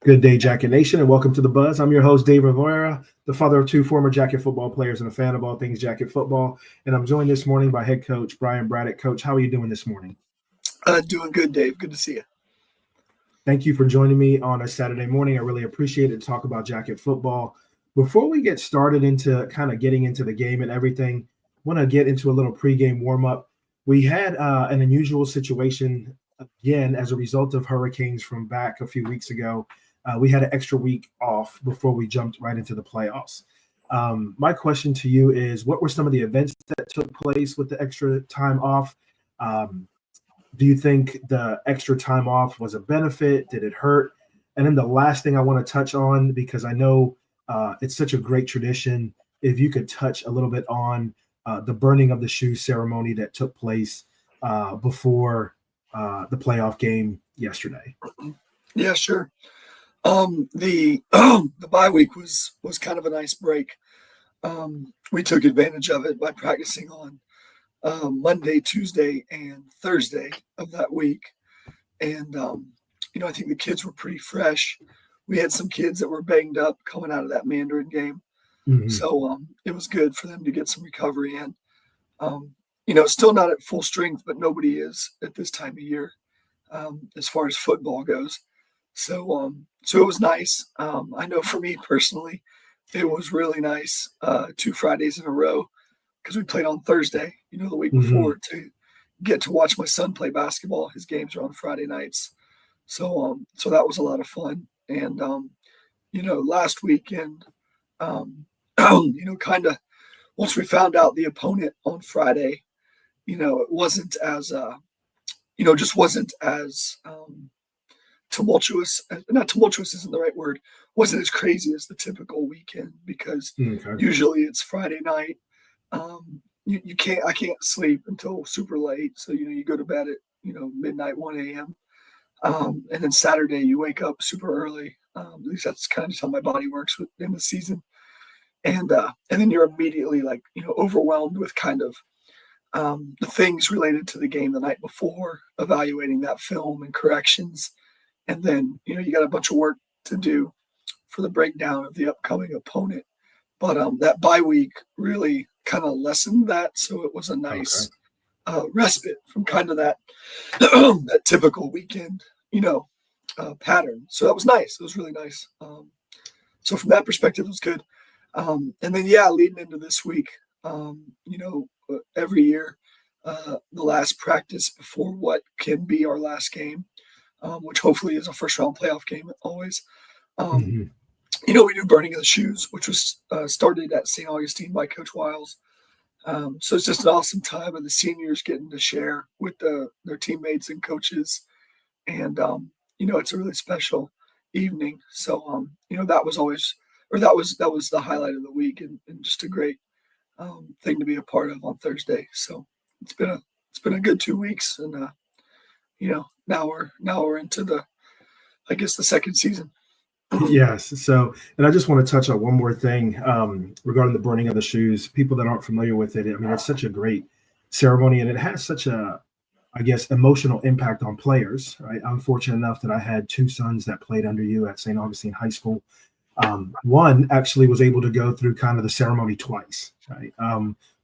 Good day, Jacket Nation, and welcome to The Buzz. I'm your host, Dave Rivera, the father of two former Jacket football players and a fan of all things Jacket football. And I'm joined this morning by head coach Brian Braddock. Coach, how are you doing this morning? Doing good, Dave. Good to see you. Thank you for joining me on a Saturday morning. I really appreciate it to talk about Jacket football. Before we get started into kind of getting into the game and everything, I want to get into a little pregame warm-up. We had an unusual situation again as a result of hurricanes from back a few weeks ago. We had an extra week off before we jumped right into the playoffs. My question to you is, what were some of the events that took place with the extra time off? Do you think the extra time off was a benefit? Did it hurt? And then the last thing I want to touch on, because I know it's such a great tradition, if you could touch a little bit on the burning of the shoes ceremony that took place before the playoff game yesterday. Yeah, sure. The bye week was kind of a nice break. We took advantage of it by practicing on Monday, Tuesday, and Thursday of that week. And, I think the kids were pretty fresh. We had some kids that were banged up coming out of that Mandarin game. Mm-hmm. So it was good for them to get some recovery in. Still not at full strength, but nobody is at this time of year as far as football goes. So it was nice. I know for me personally, it was really nice 2 Fridays in a row because we played on Thursday, the week before, to get to watch my son play basketball. His games are on Friday nights. So that was a lot of fun. And, last weekend, kind of once we found out the opponent on Friday, it wasn't as, just wasn't as tumultuous. Not tumultuous isn't the right word. Wasn't as crazy as the typical weekend because usually it's Friday night. I can't sleep until super late. So, you go to bed at, midnight, 1 a.m. And then Saturday you wake up super early. At least that's kind of just how my body works in the season. And then you're immediately overwhelmed with kind of the things related to the game the night before, evaluating that film and corrections. And then, you got a bunch of work to do for the breakdown of the upcoming opponent. But that bye week really kind of lessened that. So it was a nice respite from kind of that, that typical weekend, pattern. So that was nice. It was really nice. So from that perspective, it was good. And then, leading into this week, every year, the last practice before what can be our last game, which hopefully is a first-round playoff game always. We do burning of the shoes, which was started at St. Augustine by Coach Wiles. So it's just an awesome time of the seniors getting to share with their teammates and coaches. And, it's a really special evening. So, that was always – or that was the highlight of the week and just a great thing to be a part of on Thursday. So it's been a good 2 weeks. And, now we're into the second season. Yes. So, and I just want to touch on one more thing regarding the burning of the shoes. People that aren't familiar with it, I mean, it's such a great ceremony and it has such a, emotional impact on players, right? I'm fortunate enough that I had 2 sons that played under you at St. Augustine High School. One actually was able to go through kind of the ceremony twice, right?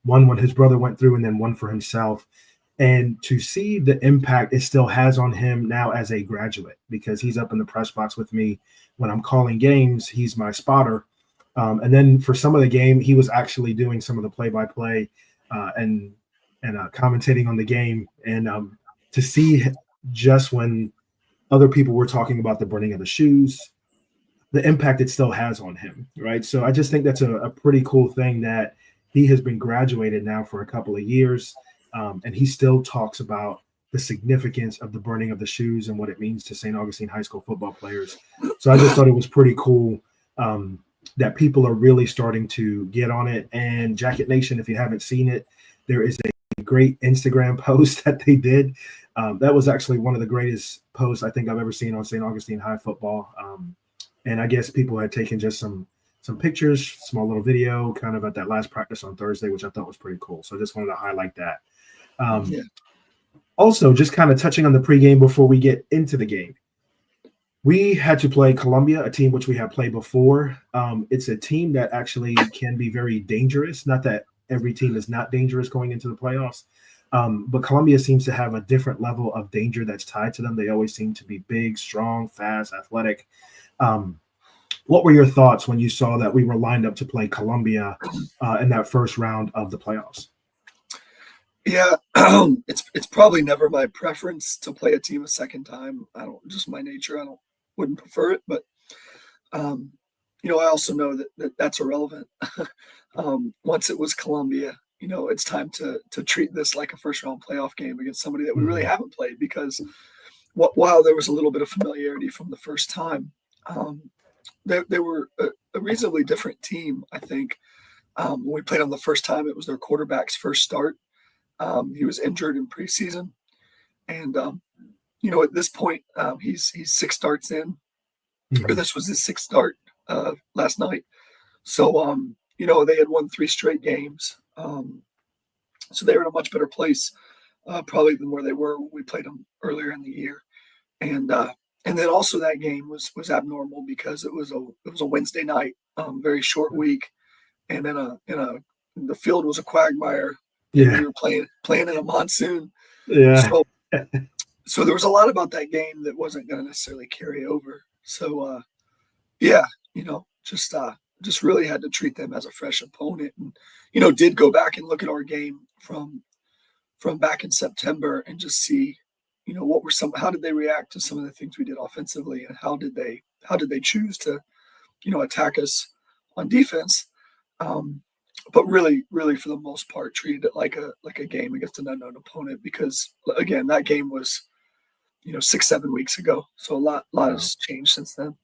One when his brother went through and then one for himself. And to see the impact it still has on him now as a graduate, because he's up in the press box with me when I'm calling games, he's my spotter. And then for some of the game, he was actually doing some of the play-by-play and commentating on the game. And to see just when other people were talking about the burning of the shoes, the impact it still has on him, right? So I just think that's a pretty cool thing that he has been graduated now for a couple of years. And he still talks about the significance of the burning of the shoes and what it means to St. Augustine High School football players. So I just thought it was pretty cool that people are really starting to get on it. And Jacket Nation, if you haven't seen it, there is a great Instagram post that they did. That was actually one of the greatest posts I think I've ever seen on St. Augustine High football. And I guess people had taken just some pictures, small little video kind of at that last practice on Thursday, which I thought was pretty cool. So I just wanted to highlight that. Also, just kind of touching on the pregame before we get into the game. We had to play Colombia, a team which we have played before. It's a team that actually can be very dangerous. Not that every team is not dangerous going into the playoffs, but Colombia seems to have a different level of danger that's tied to them. They always seem to be big, strong, fast, athletic. Um, what were your thoughts when you saw that we were lined up to play Colombia in that first round of the playoffs? Yeah, it's probably never my preference to play a team a second time. I don't just my nature. I don't wouldn't prefer it, but um, I also know that that's irrelevant. Once it was Colombia, it's time to treat this like a first round playoff game against somebody that we really Mhm. haven't played because while there was a little bit of familiarity from the first time, um, they were a reasonably different team. I think when we played them the first time, it was their quarterback's first start. He was injured in preseason, and at this point, he's six starts in, or Mhm. this was his sixth start last night. So they had won three straight games, so they were in a much better place probably than where they were when we played them earlier in the year. And and then also that game was abnormal because it was a Wednesday night, very short week, and the field was a quagmire, and we Yeah, were playing in a monsoon. yeah, So so there was a lot about that game that wasn't going to necessarily carry over. So yeah, just really had to treat them as a fresh opponent, and did go back and look at our game from back in September and just see, what were some how did they react to some of the things we did offensively, and how did they choose to attack us on defense. Um, but really, really, for the most part, treated it like a game against an unknown opponent because again, that game was 6-7 weeks ago. So a lot wow. has changed since then.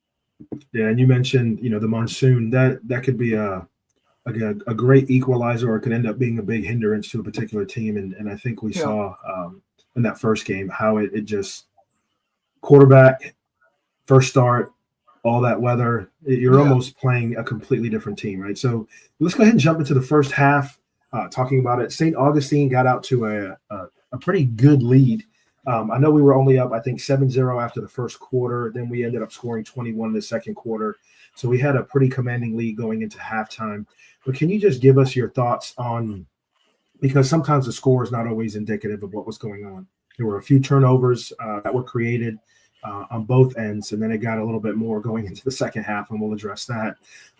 Yeah, and you mentioned, the monsoon. That could be a great equalizer, or it could end up being a big hindrance to a particular team. And I think we Yeah, saw in that first game how it just quarterback first start, all that weather. You're yeah, almost playing a completely different team, right? So let's go ahead and jump into the first half. Talking about it, St. Augustine got out to a pretty good lead. I know we were only up, I think, 7-0 after the first quarter. Then we ended up scoring 21 in the second quarter. So we had a pretty commanding lead going into halftime. But can you just give us your thoughts on, because sometimes the score is not always indicative of what was going on. There were a few turnovers that were created on both ends, and then it got a little bit more going into the second half, and we'll address that.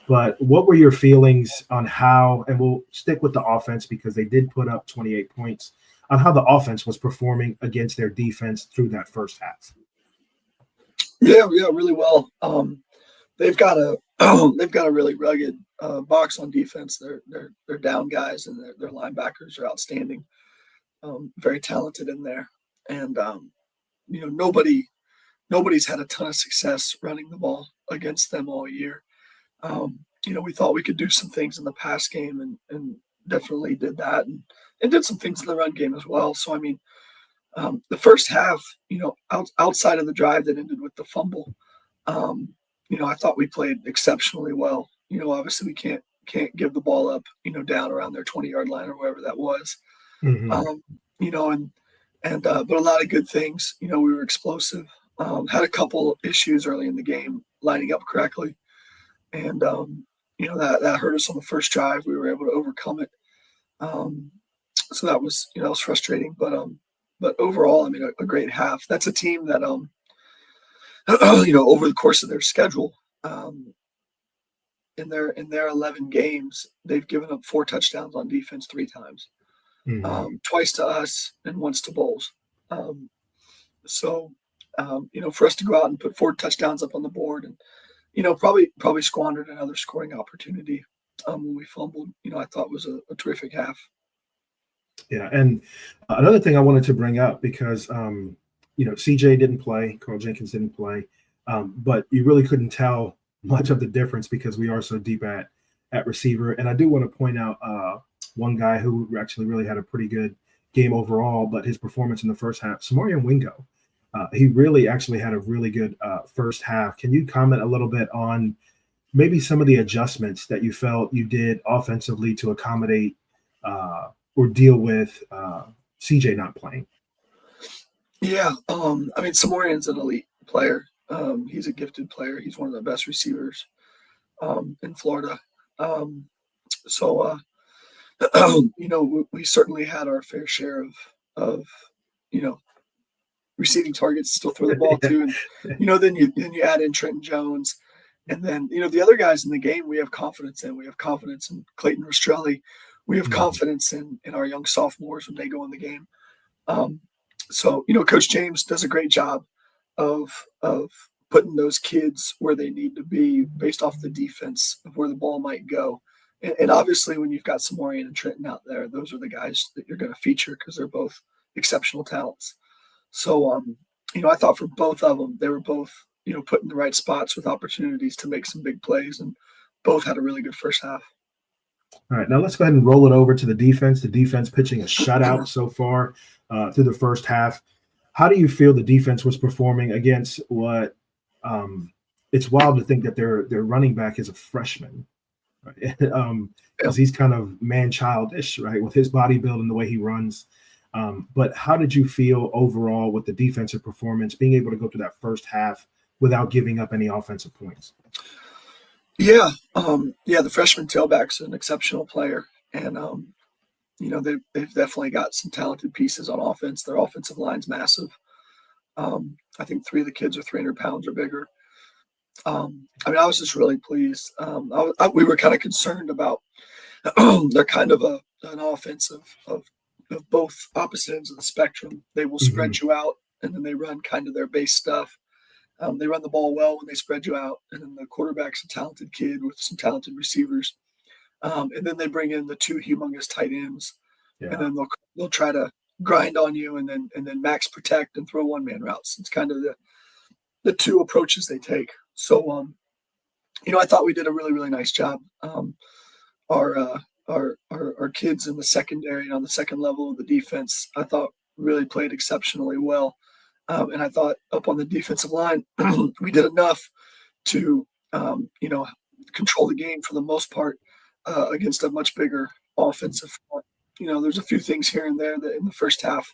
But what were your feelings on how, and we'll stick with the offense because they did put up 28 points, on how the offense was performing against their defense through that first half? yeah, really well. They've got a they've got a really rugged box on defense. They're down guys, and their linebackers are outstanding. Very talented in there, and nobody's had a ton of success running the ball against them all year. We thought we could do some things in the pass game, and definitely did that, and did some things in the run game as well. So I mean, the first half, outside of the drive that ended with the fumble, um, I thought we played exceptionally well. Obviously we can't give the ball up, down around their 20-yard line or wherever that was. Mm-hmm. Um, but a lot of good things. We were explosive. Had a couple issues early in the game lining up correctly, and that hurt us on the first drive. We were able to overcome it. Um, so that was frustrating, but overall, I mean, a great half. That's a team that over the course of their schedule, um, in their 11 games, they've given up 4 touchdowns on defense 3 times, Mm-hmm. twice to us and once to Bulls. Um, so for us to go out and put 4 touchdowns up on the board, and probably squandered another scoring opportunity when we fumbled. I thought was a terrific half. Yeah, and another thing I wanted to bring up because CJ didn't play, Carl Jenkins didn't play, but you really couldn't tell much of the difference because we are so deep at receiver. And I do want to point out one guy who actually really had a pretty good game overall, but his performance in the first half, Samarian Wingo, he really actually had a really good first half. Can you comment a little bit on maybe some of the adjustments that you felt you did offensively to accommodate or deal with CJ not playing? Yeah, I mean, Samorian's an elite player. He's a gifted player. He's one of the best receivers in Florida. So we certainly had our fair share of receiving targets to still throw the ball to, and then you add in Trenton Jones, and then the other guys in the game we have confidence in. We have confidence in Clayton Rastrelli. We have confidence in our young sophomores when they go in the game. So Coach James does a great job of putting those kids where they need to be based off the defense of where the ball might go. And obviously, when you've got Samorian and Trenton out there, those are the guys that you're going to feature because they're both exceptional talents. So, I thought for both of them, they were both, put in the right spots with opportunities to make some big plays, and both had a really good first half. All right, now let's go ahead and roll it over to the defense. The defense pitching a shutout so far through the first half. How do you feel the defense was performing against what it's wild to think that their running back is a freshman, right? Because he's kind of man-childish, right, with his body build and the way he runs. But how did you feel overall with the defensive performance, being able to go through that first half without giving up any offensive points? Yeah, the freshman tailback's an exceptional player, and they've definitely got some talented pieces on offense. Their offensive line's massive. I think 3 of the kids are 300 pounds or bigger. I was just really pleased. We were kind of concerned about they're kind of an offense of both opposite ends of the spectrum. They will spread you out, and then they run kind of their base stuff. They run the ball well when they spread you out, and then the quarterback's a talented kid with some talented receivers. And then they bring in the 2 humongous tight ends, and then they'll try to grind on you, and then max protect and throw one-man routes. It's kind of the 2 approaches they take. So, I thought we did a really, really nice job. Our kids in the secondary and on the second level of the defense, I thought really played exceptionally well. And I thought up on the defensive line, we did enough to, control the game for the most part against a much bigger offensive front. There's a few things here and there that in the first half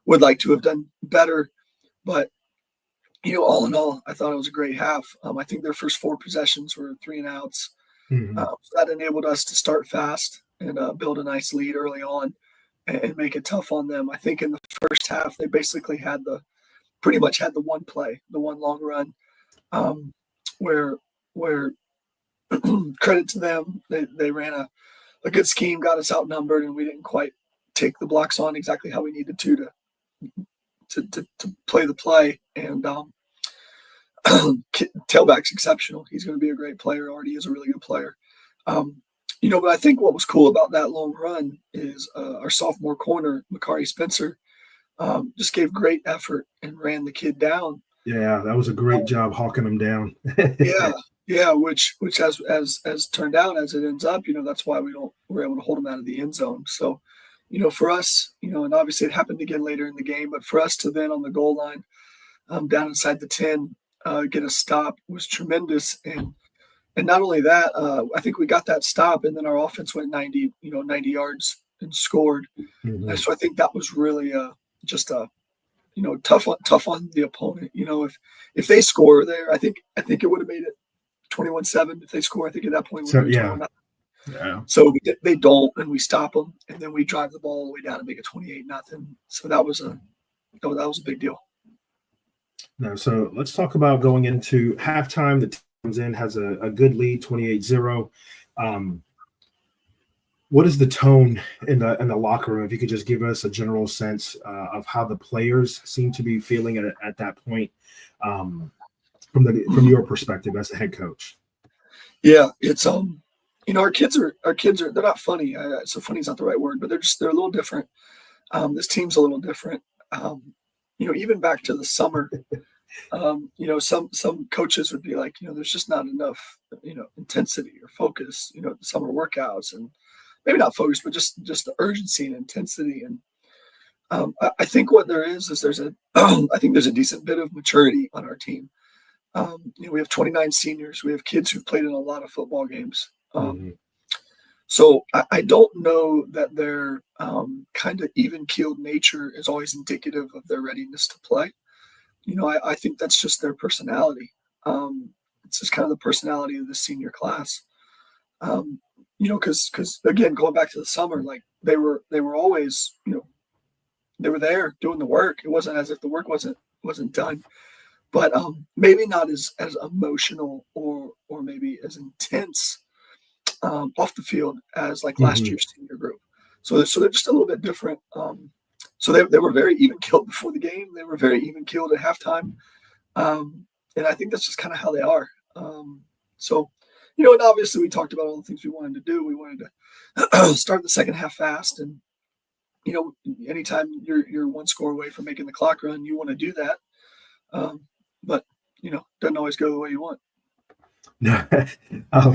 would like to have done better. But, all in all, I thought it was a great half. I think their first 4 possessions were 3 and outs. So that enabled us to start fast and build a nice lead early on and make it tough on them. I think in the first half, they basically pretty much had the one play, the one long run, where credit to them, they ran a good scheme, got us outnumbered, and we didn't quite take the blocks on exactly how we needed to play the play. And tailback's exceptional. He's going to be a great player. Already is a really good player. But I think what was cool about that long run is our sophomore corner, Makari Spencer, just gave great effort and ran the kid down. Yeah, that was a great job hawking him down. Yeah, which as turned out, as it ends up, that's why we're able to hold him out of the end zone. So, for us, and obviously it happened again later in the game, but for us to then on the goal line, down inside the 10, get a stop was tremendous. And not only that, I think we got that stop, and then our offense went 90 yards and scored. So I think that was really just tough on the opponent. If they score there, I think it would have made it 21-7 if they score. I think at that point we would have been 21-0. Yeah. So they don't, and we stop them, and then we drive the ball all the way down and make it 28-0. So that was a big deal. Now, so let's talk about going into halftime. The team comes in, has a good lead, 28-0. What is the tone in the locker room? If you could just give us a general sense of how the players seem to be feeling at that point, from your perspective as the head coach. Yeah, it's our kids are they're not funny. So funny is not the right word, but they're a little different. This team's a little different. Even back to the summer, some coaches would be like, there's just not enough, intensity or focus, the summer workouts, and maybe not focus, but just the urgency and intensity. And I think what there is there's a decent bit of maturity on our team. We have 29 seniors. We have kids who've played in a lot of football games. So I don't know that their kind of even-keeled nature is always indicative of their readiness to play. I think that's just their personality. It's just kind of the personality of the senior class. Um, because again, going back to the summer, like they were always, they were there doing the work. It wasn't as if the work wasn't done, but maybe not as emotional or maybe as intense off the field as like last Hmm. year's senior group. So they're just a little bit different. So they were very even killed before the game. They were very even killed at halftime. And I think that's just kind of how they are. So, and obviously we talked about all the things we wanted to do. We wanted to start the second half fast, and anytime you're one score away from making the clock run, you want to do that. Um, but doesn't always go the way you want.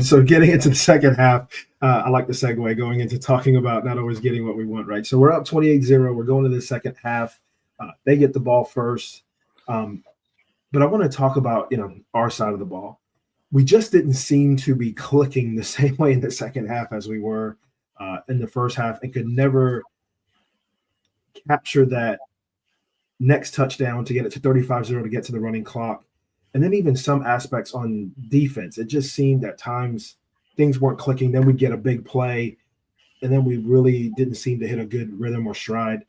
So getting into the second half, I like the segue going into talking about not always getting what we want, right? So we're up 28-0. We're going to the second half. They get the ball first. But I want to talk about, our side of the ball. We just didn't seem to be clicking the same way in the second half as we were in the first half, and could never capture that next touchdown to get it to 35-0 to get to the running clock. And then even some aspects on defense, it just seemed at times things weren't clicking. Then we'd get a big play, and then we really didn't seem to hit a good rhythm or stride.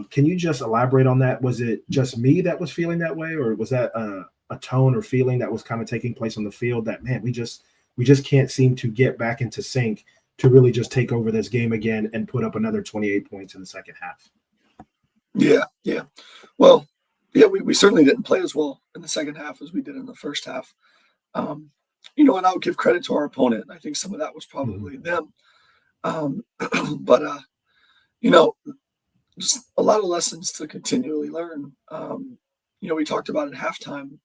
Can you just elaborate on that? Was it just me that was feeling that way, or was that a tone or feeling that was kind of taking place on the field that, man, we just can't seem to get back into sync to really just take over this game again and put up another 28 points in the second half? Yeah, yeah. Well, yeah, we certainly didn't play as well in the second half as we did in the first half. Um, and I'll give credit to our opponent. I think some of that was Mhm. probably them. Um, but you know, just a lot of lessons to continually learn. We talked about at halftime.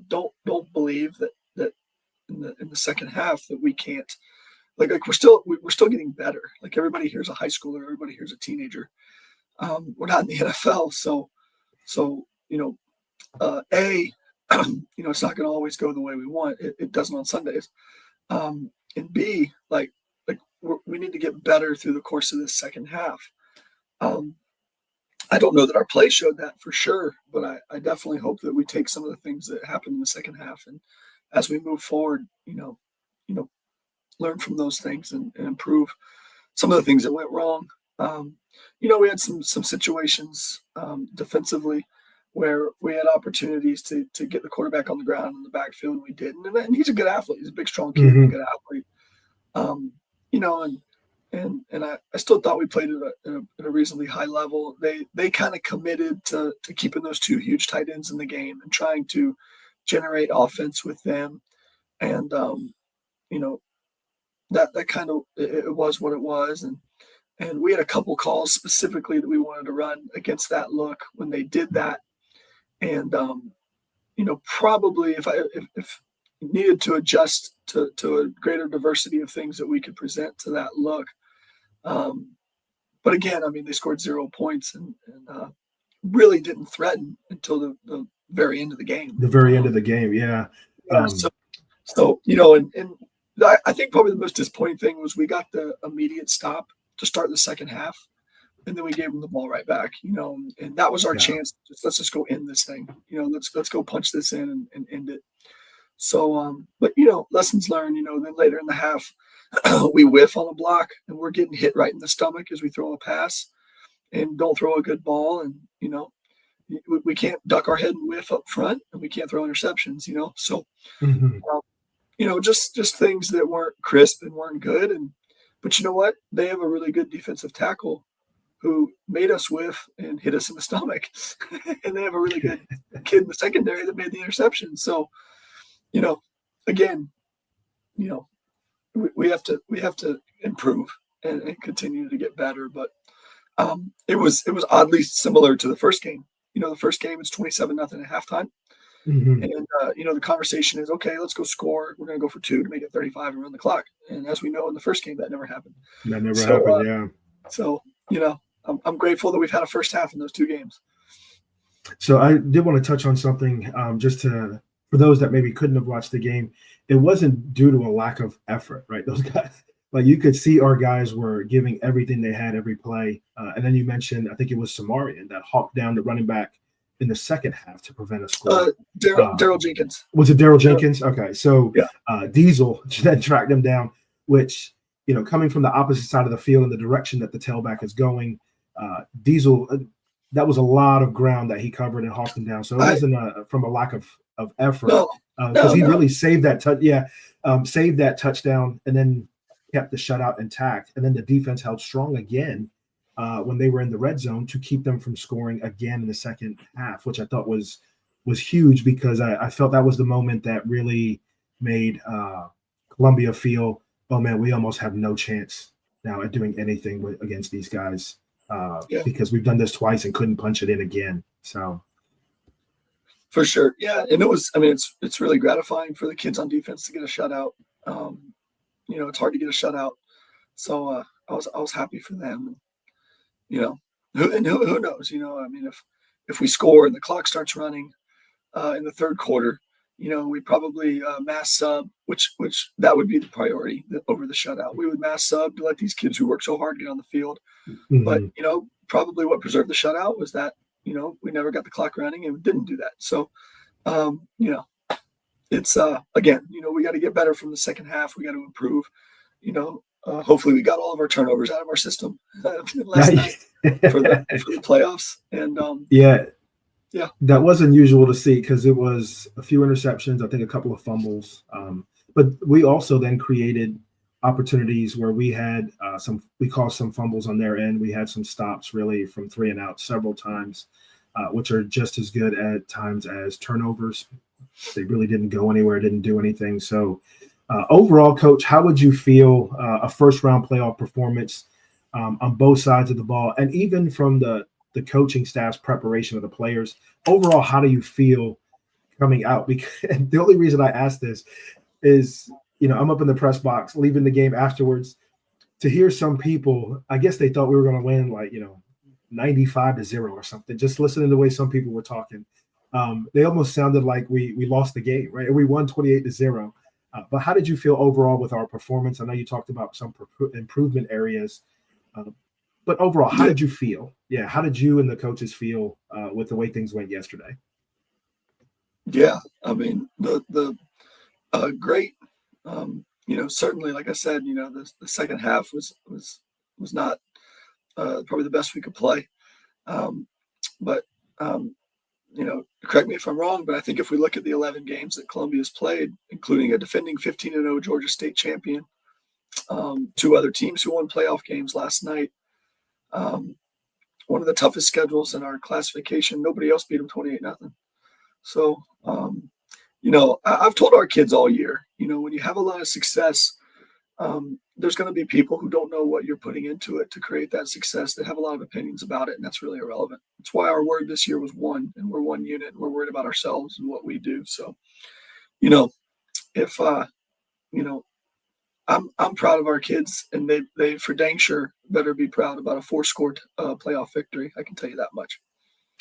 Don't believe that in the second half that we can't like we're still getting better. Like everybody here's a high schooler, everybody here's a teenager. We're not in the NFL, so a it's not going to always go the way we want. It doesn't on Sundays. And B, like we need to get better through the course of this second half. Um, I don't know that our play showed that for sure, but I definitely hope that we take some of the things that happened in the second half, and as we move forward, you know, learn from those things and improve some of the things that went wrong. We had some situations defensively where we had opportunities to get the quarterback on the ground in the backfield, and we didn't. And he's a good athlete. He's a big, strong kid and a Mhm. good athlete. Um, and I still thought we played at a reasonably high level. They kind of committed to keeping those two huge tight ends in the game and trying to generate offense with them. And you know that kind of it was what it was. And we had a couple calls specifically that we wanted to run against that look when they did that. And probably if needed to adjust to a greater diversity of things that we could present to that look. Um, but again, I mean, they scored 0 points and really didn't threaten until the very end of the game. The very end of the game, yeah. Yeah. So, Um, and I think probably the most disappointing thing was we got the immediate stop to start the second half, and then we gave them the ball right back. And that was our yeah. chance. Let's just go end this thing. Let's go punch this in and end it. So, but lessons learned. Then later in the half, we whiff on a block, and we're getting hit right in the stomach as we throw a pass and don't throw a good ball, and we can't duck our head and whiff up front, and we can't throw interceptions. So Mhm. um, just things that weren't crisp and weren't good. But you know what? They have a really good defensive tackle who made us whiff and hit us in the stomach, and they have a really good kid in the secondary that made the interception. So you know, again, you know, we have to improve and continue to get better. But it was oddly similar to the first game. The first game it's 27-0 at halftime. Mhm. And the conversation is okay. Let's go score. We're going to go for two to make it 35 and run the clock. And as we know, in the first game, that never happened. That never So, happened, yeah. I'm grateful that we've had a first half in those two games. So I did want to touch on something, just to for those that maybe couldn't have watched the game. It wasn't due to a lack of effort, right? Those guys, like you could see, our guys were giving everything they had every play. And then you mentioned, I think it was Samarian that hawked down the running back in the second half to prevent a score. Daryl Jenkins. Was it Daryl Jenkins? Okay, so Yeah. Diesel then tracked him down, which, coming from the opposite side of the field in the direction that the tailback is going, Diesel, that was a lot of ground that he covered and hawked him down. So it wasn't from a lack of effort, because he really saved that saved that touchdown and then kept the shutout intact. And then the defense held strong again when they were in the red zone to keep them from scoring again in the second half, which I thought was huge, because I felt that was the moment that really made Columbia feel, oh man, we almost have no chance now at doing anything against these guys, because we've done this twice and couldn't punch it in again. So for sure, yeah, and it was. I mean, it's really gratifying for the kids on defense to get a shutout. It's hard to get a shutout, so I was happy for them. Who knows? I mean, if we score and the clock starts running in the third quarter, we probably mass sub, which that would be the priority over the shutout. We would mass sub to let these kids who work so hard get on the field. Mm-hmm. But, probably what preserved the shutout was that, we never got the clock running and we didn't do that. So, it's, again, we got to get better from the second half. We got to improve, hopefully we got all of our turnovers out of our system last night for the playoffs. And, yeah, that was unusual to see, because it was a few interceptions, I think a couple of fumbles. But we also then created opportunities where we had we caused some fumbles on their end. We had some stops really from 3 and out several times, which are just as good at times as turnovers. They really didn't go anywhere, didn't do anything. So overall, Coach, how would you feel a first round playoff performance on both sides of the ball, and even from the coaching staff's preparation of the players? Overall, how do you feel coming out? Because the only reason I ask this is, I'm up in the press box, leaving the game afterwards, to hear some people, I guess they thought we were going to win 95-0 or something. Just listening to the way some people were talking, they almost sounded like we lost the game, right? We won 28-0. But how did you feel overall with our performance? I know you talked about some improvement areas, but overall, how did you feel? Yeah, how did you and the coaches feel with the way things went yesterday? Yeah, I mean, the great. Certainly, like I said, the second half was not probably the best we could play. But correct me if I'm wrong, but I think if we look at the 11 games that Columbia's played, including a defending 15-0 Georgia State champion, 2 other teams who won playoff games last night, one of the toughest schedules in our classification, nobody else beat them 28-0. So, I've told our kids all year, when you have a lot of success, there's going to be people who don't know what you're putting into it to create that success, that have a lot of opinions about it, and that's really irrelevant. That's why our word this year was one, and we're one unit, and we're worried about ourselves and what we do. So, if I'm proud of our kids, and they for dang sure better be proud about a 4-score playoff victory. I can tell you that much.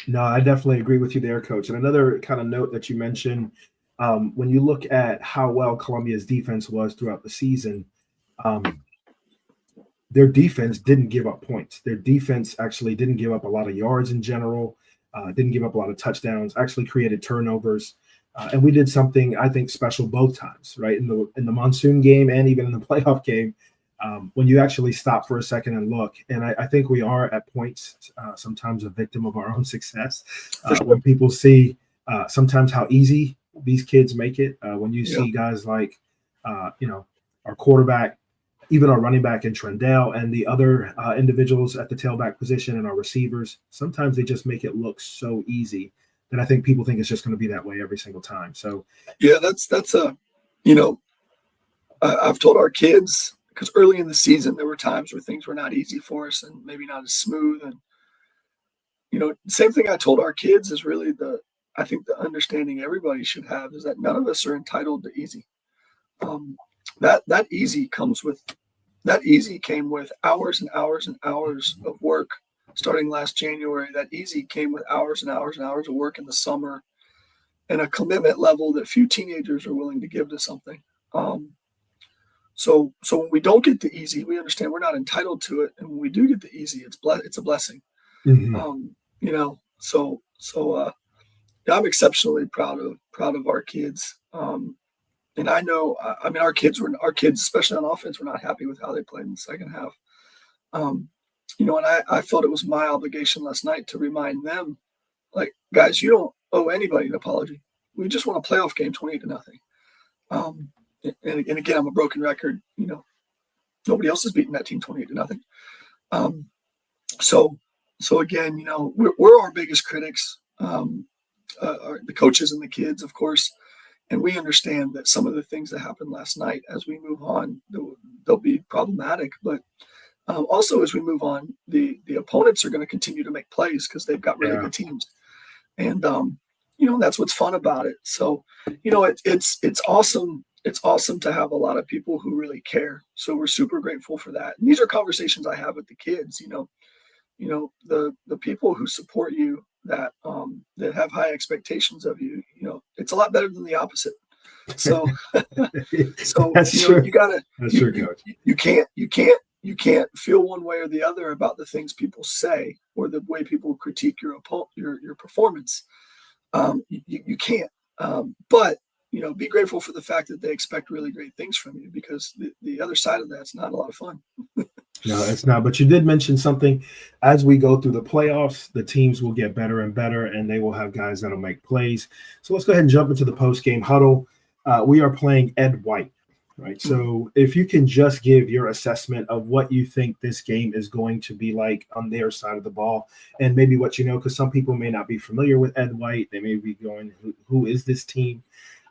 No, I definitely agree with you there, Coach. And another kind of note that you mentioned, when you look at how well Columbia's defense was throughout the season, their defense didn't give up points. Their defense actually didn't give up a lot of yards in general, didn't give up a lot of touchdowns, actually created turnovers. And we did something, I think, special both times, right? In the monsoon game and even in the playoff game, when you actually stop for a second and look. And I think we are at points sometimes a victim of our own success. When people see sometimes how easy these kids make it, when you see guys like, our quarterback, even our running back in Trendale, and the other individuals at the tailback position and our receivers, sometimes they just make it look so easy that I think people think it's just going to be that way every single time. So, yeah, that's I've told our kids, because early in the season, there were times where things were not easy for us and maybe not as smooth. And, same thing I told our kids is really I think the understanding everybody should have is that none of us are entitled to easy. That easy came with hours and hours and hours of work starting last January. That easy came with hours and hours and hours of work in the summer, and a commitment level that few teenagers are willing to give to something. So when we don't get the easy, we understand we're not entitled to it, and when we do get the easy, it's a blessing. Mm-hmm. I'm exceptionally proud of our kids. And I know, I mean, our kids, especially on offense, were not happy with how they played in the second half. And I felt it was my obligation last night to remind them, like, guys, you don't owe anybody an apology. We just won a playoff game, 28-0. And again, I'm a broken record. Nobody else has beaten that team 28-0. So again, we're our biggest critics, the coaches and the kids, of course. And we understand that some of the things that happened last night, as we move on, they'll be problematic. But also, as we move on, the opponents are going to continue to make plays because they've got really good teams. And, that's what's fun about it. So, it's awesome. It's awesome to have a lot of people who really care. So we're super grateful for that. And these are conversations I have with the kids, the people who support you, that have high expectations of you, it's a lot better than the opposite. So, That's true. You gotta, That's true, Coach. You can't feel one way or the other about the things people say or the way people critique your performance. You can't, but be grateful for the fact that they expect really great things from you, because the other side of that's not a lot of fun. No, it's not. But you did mention something. As we go through the playoffs, the teams will get better and better, and they will have guys that'll make plays. So let's go ahead and jump into the post-game huddle. We are playing Ed White, right? So if you can just give your assessment of what you think this game is going to be like on their side of the ball, and maybe what because some people may not be familiar with Ed White. They may be going, who is this team?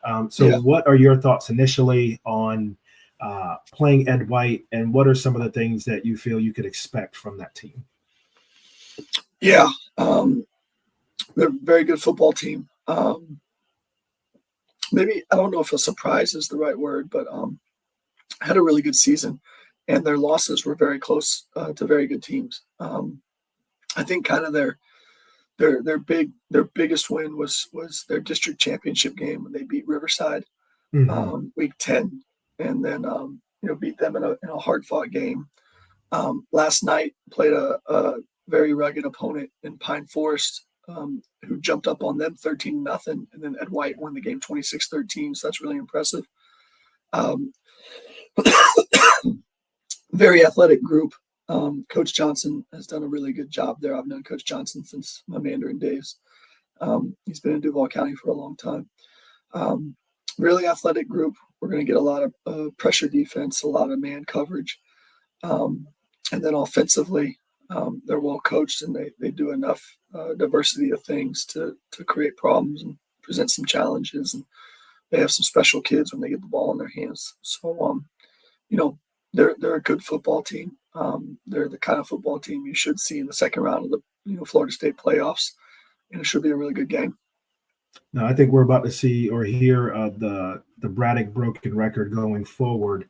What are your thoughts initially on playing Ed White, and what are some of the things that you feel you could expect from that team? Yeah, they're a very good football team. Maybe, I don't know if a surprise is the right word, but had a really good season, and their losses were very close to very good teams. I think kind of their biggest win was their district championship game when they beat Riverside, week 10. And then, beat them in a hard-fought game. Last night, played a very rugged opponent in Pine Forest, who jumped up on them 13-0, and then Ed White won the game 26-13. So that's really impressive. Very athletic group. Coach Johnson has done a really good job there. I've known Coach Johnson since my Mandarin days. He's been in Duval County for a long time. Really athletic group. We're going to get a lot of pressure defense, a lot of man coverage. And then offensively, they're well coached, and they do enough diversity of things to create problems and present some challenges. And they have some special kids when they get the ball in their hands. So, they're a good football team. They're the kind of football team you should see in the second round of the Florida State playoffs, and it should be a really good game. No, I think we're about to see or hear the Braddock broken record going forward,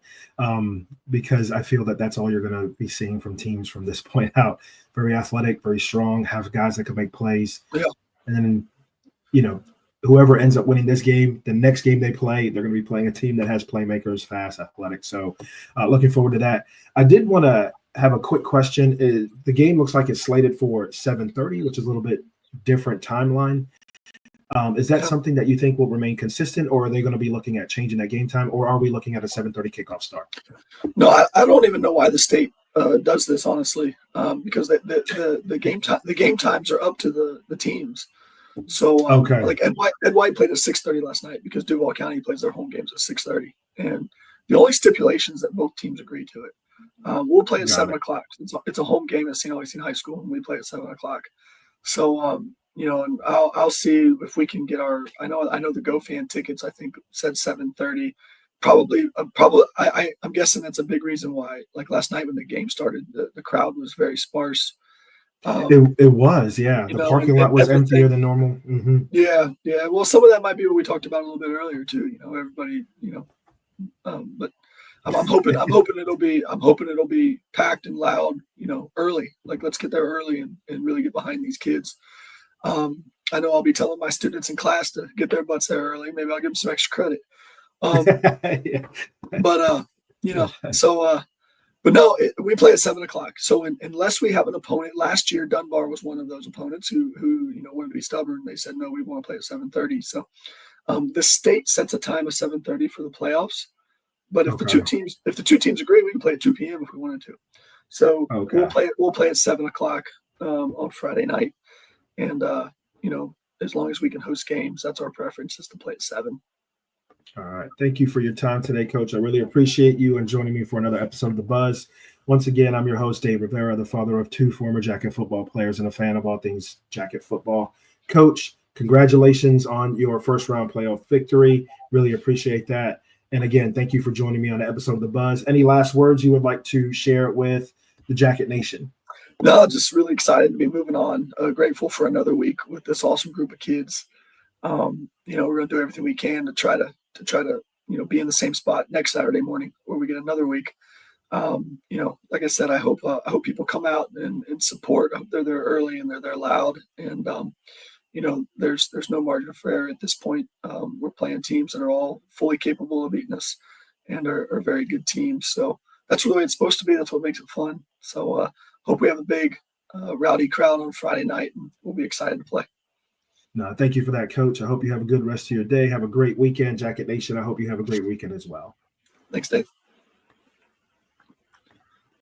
because I feel that that's all you're going to be seeing from teams from this point out. Very athletic, very strong, have guys that can make plays. Yeah. And then, whoever ends up winning this game, the next game they play, they're going to be playing a team that has playmakers, fast, athletic. So looking forward to that. I did want to have a quick question. The game looks like it's slated for 7:30, which is a little bit different timeline. Is that something that you think will remain consistent, or are they going to be looking at changing that game time, or are we looking at a 7:30 kickoff start? No, I don't even know why the state does this, honestly, because the game times are up to the teams. So like Ed White played at 6:30 last night because Duval County plays their home games at 6:30, and the only stipulations that both teams agree to it. We'll play at 7 o'clock. It's a home game at St. Augustine High School, and we play at 7 o'clock. So and I'll see if we can get our. I know the GoFan tickets, I think, said 7:30. Probably. I'm guessing that's a big reason why. Like last night when the game started, the crowd was very sparse. It was, yeah. The parking lot was emptier than normal. Mm-hmm. Yeah. Well, some of that might be what we talked about a little bit earlier too. Everybody. But I'm hoping it'll be packed and loud. Early. Like let's get there early and really get behind these kids. I know I'll be telling my students in class to get their butts there early. Maybe I'll give them some extra credit. Yeah. But so But no, we play at 7:00. So unless we have an opponent, last year Dunbar was one of those opponents who wanted to be stubborn. They said no, we want to play at 7:30. So the state sets a time of 7:30 for the playoffs. But if the two teams agree, we can play at 2 p.m. if we wanted to. So we'll play at 7:00 on Friday night, and as long as we can host games, that's our preference, is to play at 7. All right. Thank you for your time today, Coach. I really appreciate you and joining me for another episode of The Buzz. Once again, I'm your host, Dave Rivera, the father of 2 former Jacket football players and a fan of all things Jacket football. Coach, congratulations on your first-round playoff victory. Really appreciate that. And again, thank you for joining me on the episode of The Buzz. Any last words you would like to share with the Jacket Nation? No, just really excited to be moving on. Grateful for another week with this awesome group of kids. We're going to do everything we can to try to be in the same spot next Saturday morning where we get another week. Like I said, I hope people come out and support. I hope they're there early and they're there loud. And there's no margin for error at this point. We're playing teams that are all fully capable of beating us and are very good teams. So that's the way it's supposed to be. That's what makes it fun. So hope we have a big rowdy crowd on Friday night, and we'll be excited to play. No, thank you for that, Coach. I hope you have a good rest of your day. Have a great weekend, Jacket Nation. I hope you have a great weekend as well. Thanks, Dave.